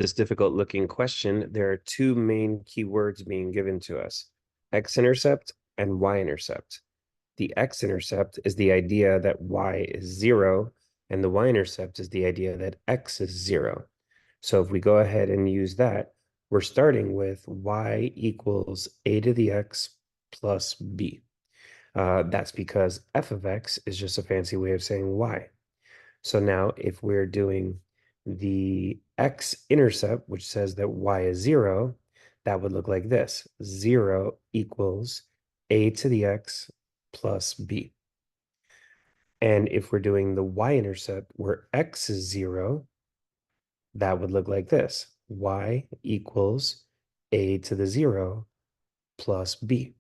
This difficult looking question, there are two main keywords being given to us, x-intercept and y-intercept. The x-intercept is the idea that y is 0, and the y-intercept is the idea that x is 0. So if we go ahead and use that, we're starting with y equals a to the x plus b. That's because f of x is just a fancy way of saying y. So now if we're doing the x-intercept, which says that y is 0, that would look like this. 0 equals a to the x plus b. And if we're doing the y-intercept where x is 0, that would look like this. Y equals a to the 0 plus b.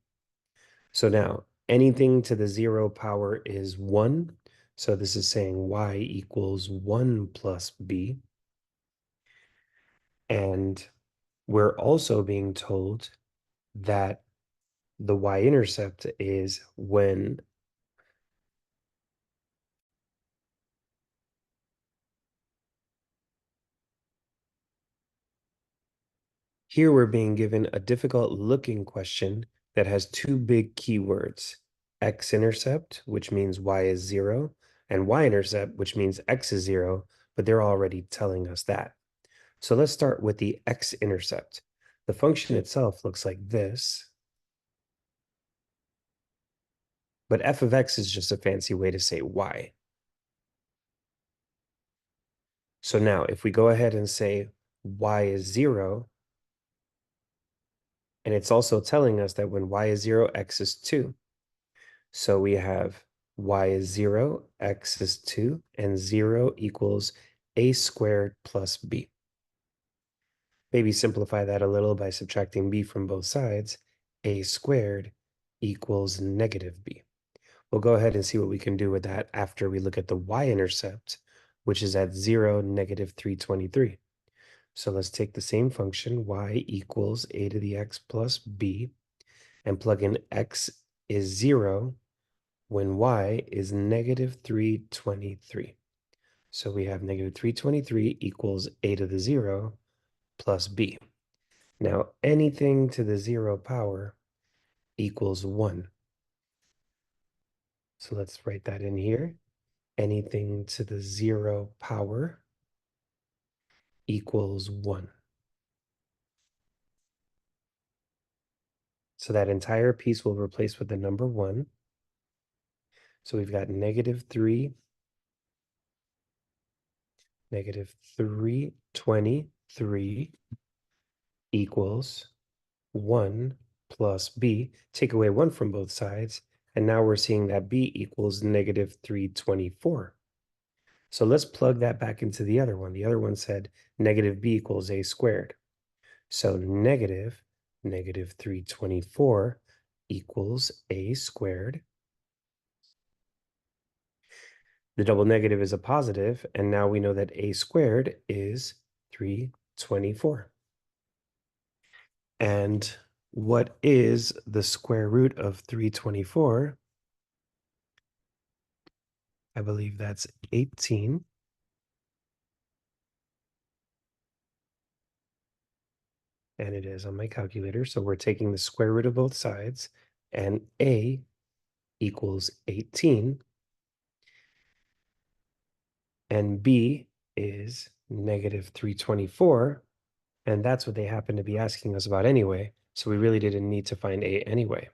So now anything to the 0 power is 1. So this is saying y equals 1 plus b. And we're also being told that the y-intercept is when here we're being given a difficult looking question that has two big keywords, x-intercept, which means y is 0, and y-intercept, which means x is 0, but they're already telling us that. So let's start with the x-intercept. The function itself looks like this, but f of x is just a fancy way to say y. So now if we go ahead and say y is 0, and it's also telling us that when y is 0, x is 2. So we have y is 0, x is 2, and 0 equals a squared plus b. Maybe simplify that a little by subtracting b from both sides. A squared equals negative b. We'll go ahead and see what we can do with that after we look at the y-intercept, which is at 0, negative 323. So let's take the same function, y equals a to the x plus b, and plug in x is 0 when y is negative 323. So we have negative 323 equals a to the 0 plus b. Now anything to the 0 power equals 1. So let's write that in here. Anything to the 0 power equals 1. So that entire piece will replace with the number 1. So we've got negative 323 equals 1 plus b. Take away 1 from both sides, and now we're seeing that b equals negative 324. So let's plug that back into the other one. The other one said negative b equals a squared. So negative 324 equals a squared. The double negative is a positive, and now we know that a squared is 324. And what is the square root of 324? I believe that's 18. And it is on my calculator. So we're taking the square root of both sides, and a equals 18. And b is negative 324. And that's what they happen to be asking us about anyway. So we really didn't need to find a anyway.